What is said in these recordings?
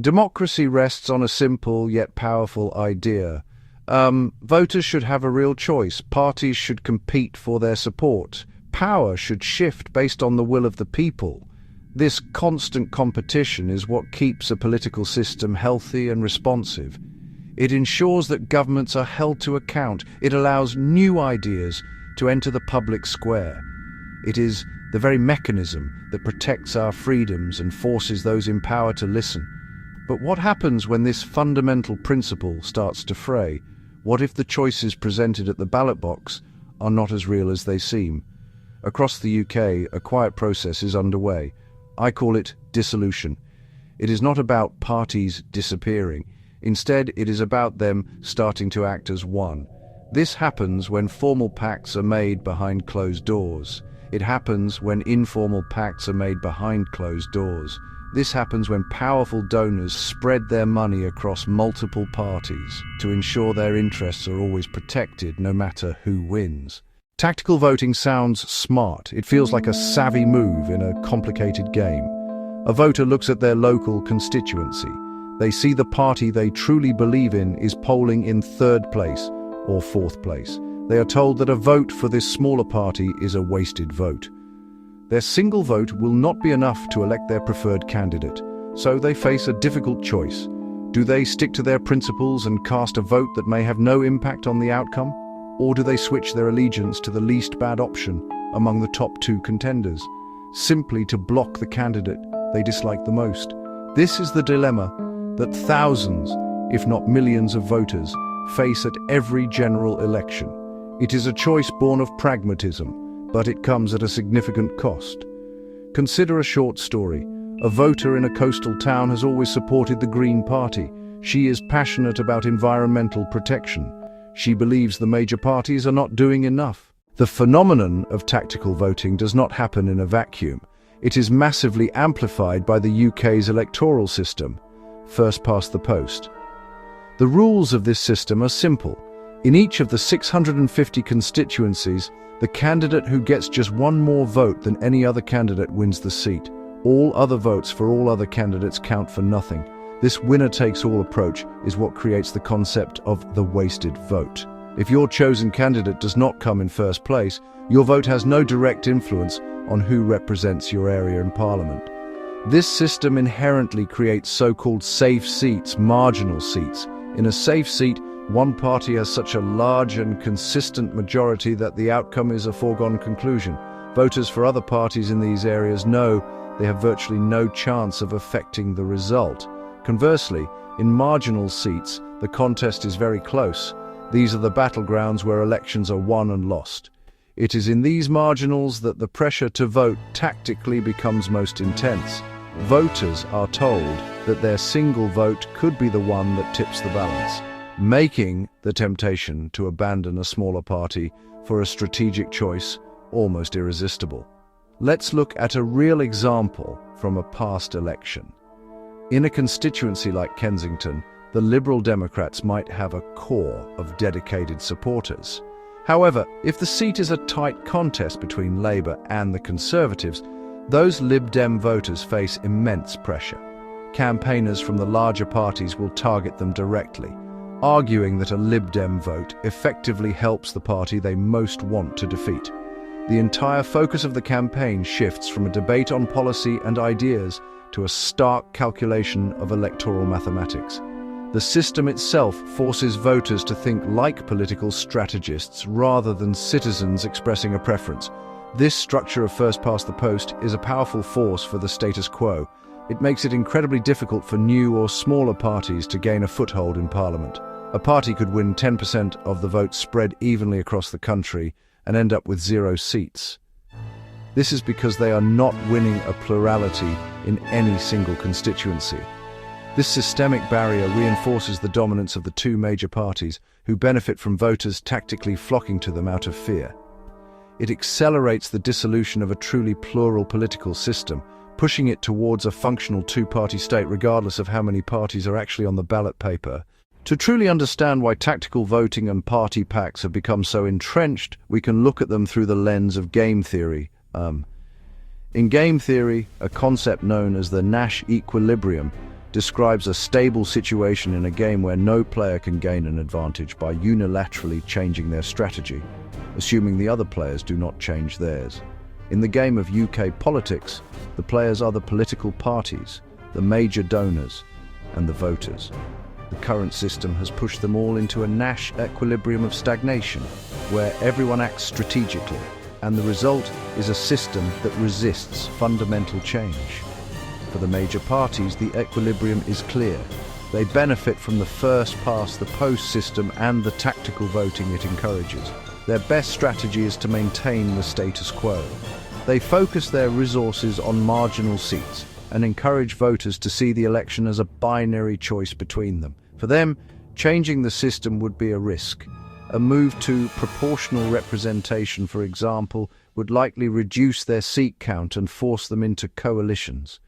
Democracy rests on a simple yet powerful idea. Voters should have a real choice. Parties should compete for their support. Power should shift based on the will of the people. This constant competition is what keeps a political system healthy and responsive. It ensures that governments are held to account. It allows new ideas to enter the public square. It is the very mechanism that protects our freedoms and forces those in power to listen. But what happens when this fundamental principle starts to fray? What if the choices presented at the ballot box are not as real as they seem? Across the UK, a quiet process is underway. I call it dissolution. It is not about parties disappearing. Instead, it is about them starting to act as one. This happens when formal pacts are made behind closed doors. It happens when informal pacts are made behind closed doors. This happens when powerful donors spread their money across multiple parties to ensure their interests are always protected no matter who wins. Tactical voting sounds smart. It feels like a savvy move in a complicated game. A voter looks at their local constituency. They see the party they truly believe in is polling in third place or fourth place. They are told that a vote for this smaller party is a wasted vote. Their single vote will not be enough to elect their preferred candidate, so they face a difficult choice. Do they stick to their principles and cast a vote that may have no impact on the outcome? Or do they switch their allegiance to the least bad option among the top two contenders, simply to block the candidate they dislike the most? This is the dilemma that thousands, if not millions of voters, face at every general election. It is a choice born of pragmatism, but it comes at a significant cost. Consider a short story. A voter in a coastal town has always supported the Green Party. She is passionate about environmental protection. She believes the major parties are not doing enough. The phenomenon of tactical voting does not happen in a vacuum. It is massively amplified by the UK's electoral system, first past the post. The rules of this system are simple. In each of the 650 constituencies, the candidate who gets just one more vote than any other candidate wins the seat. All other votes for all other candidates count for nothing. This winner-takes-all approach is what creates the concept of the wasted vote. If your chosen candidate does not come in first place, your vote has no direct influence on who represents your area in Parliament. This system inherently creates so-called safe seats, marginal seats. In a safe seat, one party has such a large and consistent majority that the outcome is a foregone conclusion. Voters for other parties in these areas know they have virtually no chance of affecting the result. Conversely, in marginal seats, the contest is very close. These are the battlegrounds where elections are won and lost. It is in these marginals that the pressure to vote tactically becomes most intense. Voters are told that their single vote could be the one that tips the balance, making the temptation to abandon a smaller party for a strategic choice almost irresistible. Let's look at a real example from a past election. In a constituency like Kensington, the Liberal Democrats might have a core of dedicated supporters. However, if the seat is a tight contest between Labour and the Conservatives, those Lib Dem voters face immense pressure. Campaigners from the larger parties will target them directly, arguing that a Lib Dem vote effectively helps the party they most want to defeat. The entire focus of the campaign shifts from a debate on policy and ideas to a stark calculation of electoral mathematics. The system itself forces voters to think like political strategists rather than citizens expressing a preference. This structure of first past the post is a powerful force for the status quo. It makes it incredibly difficult for new or smaller parties to gain a foothold in Parliament. A party could win 10% of the vote spread evenly across the country and end up with 0 seats. This is because they are not winning a plurality in any single constituency. This systemic barrier reinforces the dominance of the two major parties, who benefit from voters tactically flocking to them out of fear. It accelerates the dissolution of a truly plural political system, pushing it towards a functional two-party state regardless of how many parties are actually on the ballot paper. To truly understand why tactical voting and party pacts have become so entrenched, we can look at them through the lens of game theory. In game theory, a concept known as the Nash equilibrium describes a stable situation in a game where no player can gain an advantage by unilaterally changing their strategy, assuming the other players do not change theirs. In the game of UK politics, the players are the political parties, the major donors, and the voters. The current system has pushed them all into a Nash equilibrium of stagnation, where everyone acts strategically, and the result is a system that resists fundamental change. For the major parties, the equilibrium is clear. They benefit from the first-past-the-post system and the tactical voting it encourages. Their best strategy is to maintain the status quo. They focus their resources on marginal seats and encourage voters to see the election as a binary choice between them. For them, changing the system would be a risk. A move to proportional representation, for example, would likely reduce their seat count and force them into coalitions.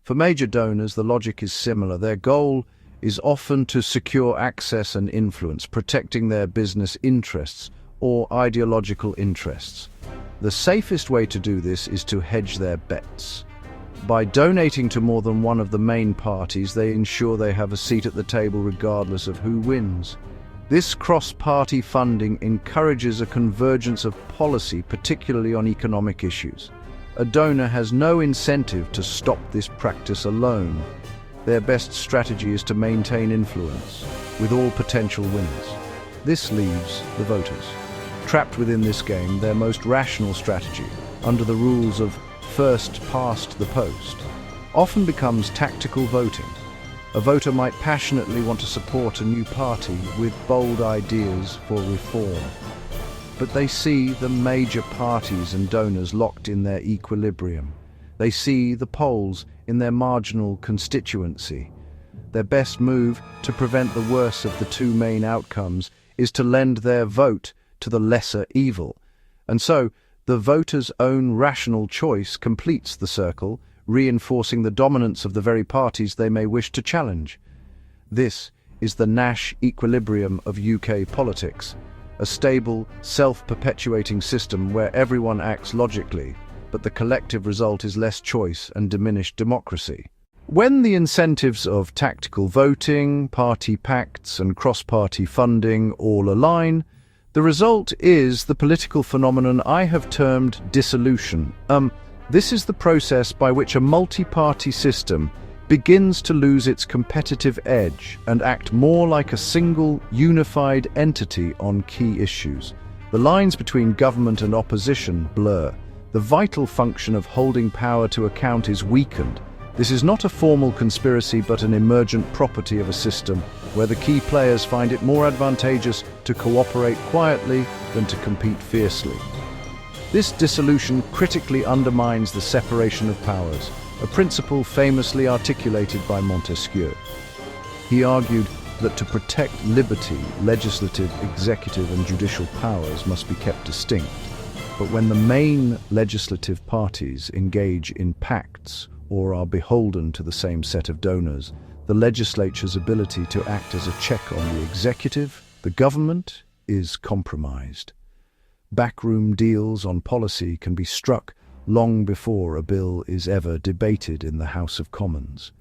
For major donors, the logic is similar. Their goal is often to secure access and influence, protecting their business interests or ideological interests. The safest way to do this is to hedge their bets. By donating to more than one of the main parties, they ensure they have a seat at the table regardless of who wins. This cross-party funding encourages a convergence of policy, particularly on economic issues. A donor has no incentive to stop this practice alone. Their best strategy is to maintain influence with all potential winners. This leaves the voters. Trapped within this game, their most rational strategy, under the rules of first past the post, often becomes tactical voting. A voter might passionately want to support a new party with bold ideas for reform, but they see the major parties and donors locked in their equilibrium. They see the polls in their marginal constituency. Their best move to prevent the worst of the two main outcomes is to lend their vote to the lesser evil. And so, the voter's own rational choice completes the circle, reinforcing the dominance of the very parties they may wish to challenge. This is the Nash equilibrium of UK politics, a stable, self-perpetuating system where everyone acts logically, but the collective result is less choice and diminished democracy. When the incentives of tactical voting, party pacts, and cross-party funding all align, the result is the political phenomenon I have termed dissolution. This is the process by which a multi-party system begins to lose its competitive edge and act more like a single, unified entity on key issues. The lines between government and opposition blur. The vital function of holding power to account is weakened. This is not a formal conspiracy but an emergent property of a system where the key players find it more advantageous to cooperate quietly than to compete fiercely. This dissolution critically undermines the separation of powers, a principle famously articulated by Montesquieu. He argued that to protect liberty, legislative, executive, and judicial powers must be kept distinct. But when the main legislative parties engage in pacts or are beholden to the same set of donors, the legislature's ability to act as a check on the executive, the government, is compromised. Backroom deals on policy can be struck long before a bill is ever debated in the House of Commons.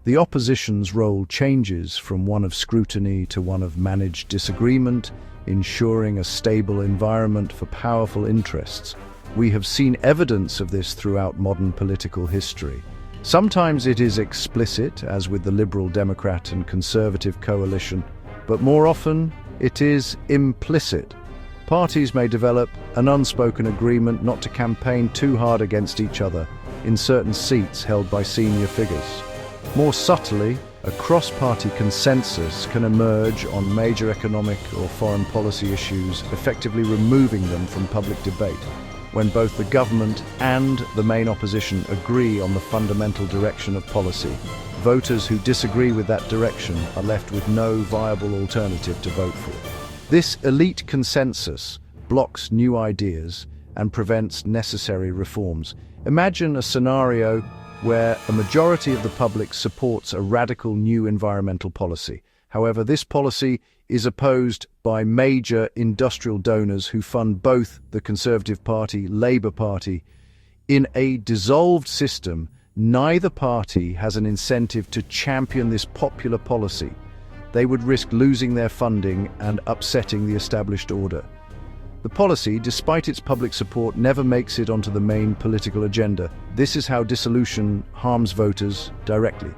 The opposition's role changes from one of scrutiny to one of managed disagreement, ensuring a stable environment for powerful interests. We have seen evidence of this throughout modern political history. Sometimes it is explicit, as with the Liberal Democrat and Conservative coalition, but more often it is implicit. Parties may develop an unspoken agreement not to campaign too hard against each other in certain seats held by senior figures. More subtly, a cross-party consensus can emerge on major economic or foreign policy issues, effectively removing them from public debate. When both the government and the main opposition agree on the fundamental direction of policy, voters who disagree with that direction are left with no viable alternative to vote for. This elite consensus blocks new ideas and prevents necessary reforms. Imagine a scenario where a majority of the public supports a radical new environmental policy. However, this policy is opposed by major industrial donors who fund both the Conservative Party, Labour Party. In a dissolved system, Neither party has an incentive to champion this popular policy. They would risk losing their funding and upsetting the established order. The policy, despite its public support, never makes it onto the main political agenda. This is how dissolution harms voters directly.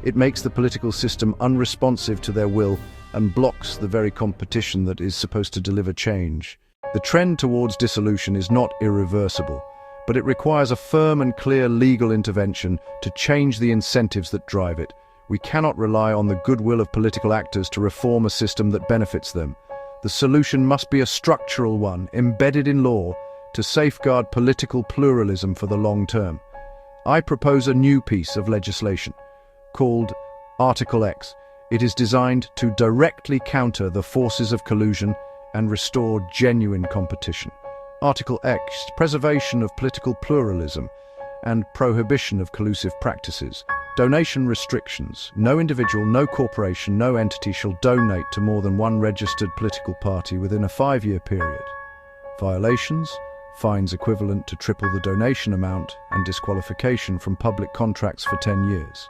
It makes the political system unresponsive to their will and blocks the very competition that is supposed to deliver change. The trend towards dissolution is not irreversible, but it requires a firm and clear legal intervention to change the incentives that drive it. We cannot rely on the goodwill of political actors to reform a system that benefits them. The solution must be a structural one, embedded in law, to safeguard political pluralism for the long term. I propose a new piece of legislation, called Article X. It is designed to directly counter the forces of collusion and restore genuine competition. Article X, preservation of political pluralism and prohibition of collusive practices. Donation restrictions. No individual, no corporation, no entity shall donate to more than one registered political party within a 5-year period. Violations. Fines equivalent to triple the donation amount and disqualification from public contracts for 10 years.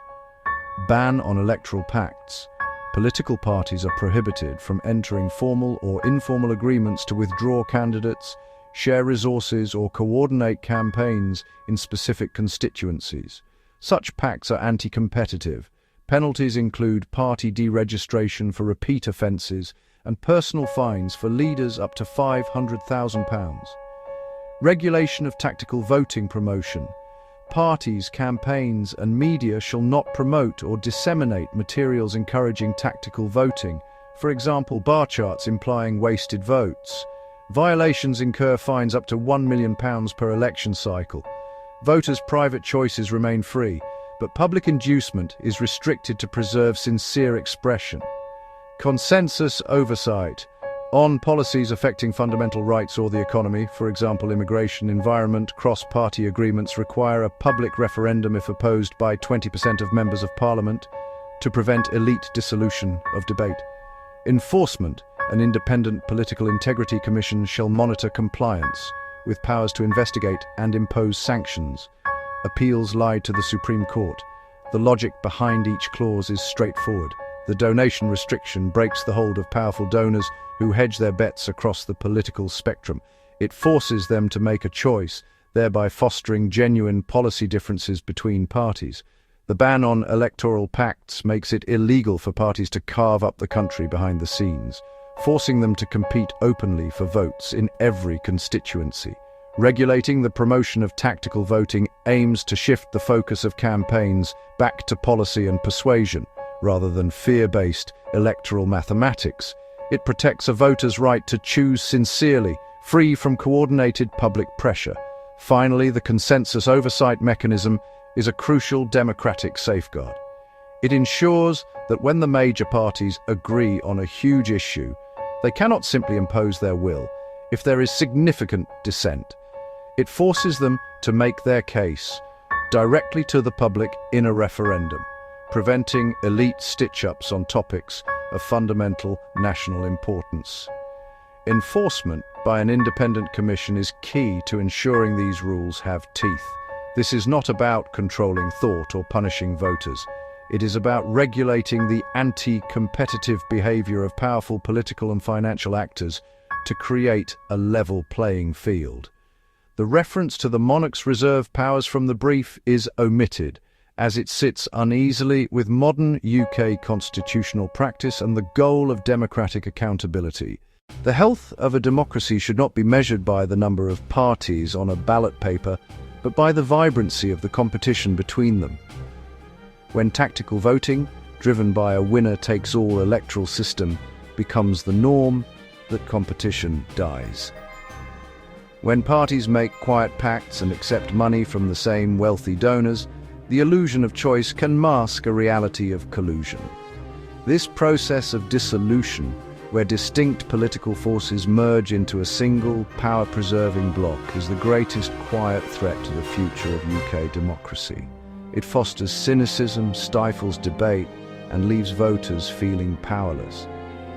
Ban on electoral pacts. Political parties are prohibited from entering formal or informal agreements to withdraw candidates, share resources, or coordinate campaigns in specific constituencies. Such pacts are anti-competitive. Penalties include party deregistration for repeat offences and personal fines for leaders up to £500,000. Regulation of tactical voting promotion. Parties, campaigns, and media shall not promote or disseminate materials encouraging tactical voting, for example, bar charts implying wasted votes. Violations incur fines up to £1 million per election cycle. Voters' private choices remain free, but public inducement is restricted to preserve sincere expression. Consensus oversight. On policies affecting fundamental rights or the economy, for example immigration, environment, cross-party agreements require a public referendum if opposed by 20% of members of parliament to prevent elite dissolution of debate. Enforcement. An independent political integrity commission shall monitor compliance, with powers to investigate and impose sanctions. Appeals lie to the Supreme Court. The logic behind each clause is straightforward. The donation restriction breaks the hold of powerful donors who hedge their bets across the political spectrum. It forces them to make a choice, thereby fostering genuine policy differences between parties. The ban on electoral pacts makes it illegal for parties to carve up the country behind the scenes, forcing them to compete openly for votes in every constituency. Regulating the promotion of tactical voting aims to shift the focus of campaigns back to policy and persuasion, rather than fear-based electoral mathematics. It protects a voter's right to choose sincerely, free from coordinated public pressure. Finally, the consensus oversight mechanism is a crucial democratic safeguard. It ensures that when the major parties agree on a huge issue, they cannot simply impose their will if there is significant dissent. It forces them to make their case directly to the public in a referendum, preventing elite stitch-ups on topics of fundamental national importance. Enforcement by an independent commission is key to ensuring these rules have teeth. This is not about controlling thought or punishing voters. It is about regulating the anti-competitive behavior of powerful political and financial actors to create a level playing field. The reference to the monarch's reserve powers from the brief is omitted, as it sits uneasily with modern UK constitutional practice and the goal of democratic accountability. The health of a democracy should not be measured by the number of parties on a ballot paper, but by the vibrancy of the competition between them. When tactical voting, driven by a winner-takes-all electoral system, becomes the norm, that competition dies. When parties make quiet pacts and accept money from the same wealthy donors, the illusion of choice can mask a reality of collusion. This process of dissolution, where distinct political forces merge into a single, power-preserving bloc, is the greatest quiet threat to the future of UK democracy. It fosters cynicism, stifles debate, and leaves voters feeling powerless.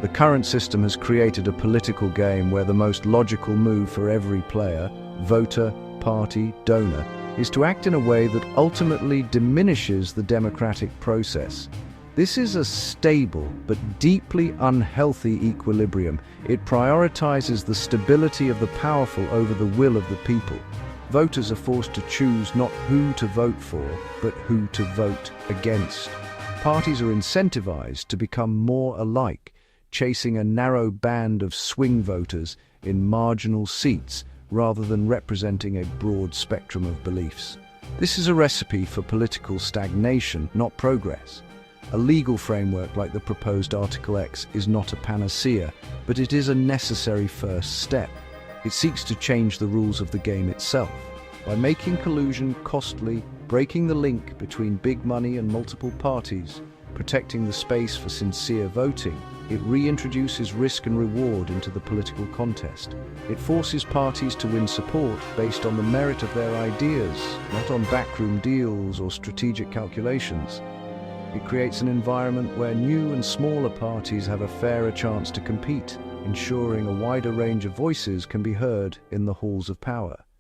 The current system has created a political game where the most logical move for every player, voter, party, donor, is to act in a way that ultimately diminishes the democratic process. This is a stable but deeply unhealthy equilibrium. It prioritizes the stability of the powerful over the will of the people. Voters are forced to choose not who to vote for, but who to vote against. Parties are incentivized to become more alike, chasing a narrow band of swing voters in marginal seats rather than representing a broad spectrum of beliefs. This is a recipe for political stagnation, not progress. A legal framework like the proposed Article X is not a panacea, but it is a necessary first step. It seeks to change the rules of the game itself. By making collusion costly, breaking the link between big money and multiple parties, protecting the space for sincere voting, it reintroduces risk and reward into the political contest. It forces parties to win support based on the merit of their ideas, not on backroom deals or strategic calculations. It creates an environment where new and smaller parties have a fairer chance to compete, ensuring a wider range of voices can be heard in the halls of power.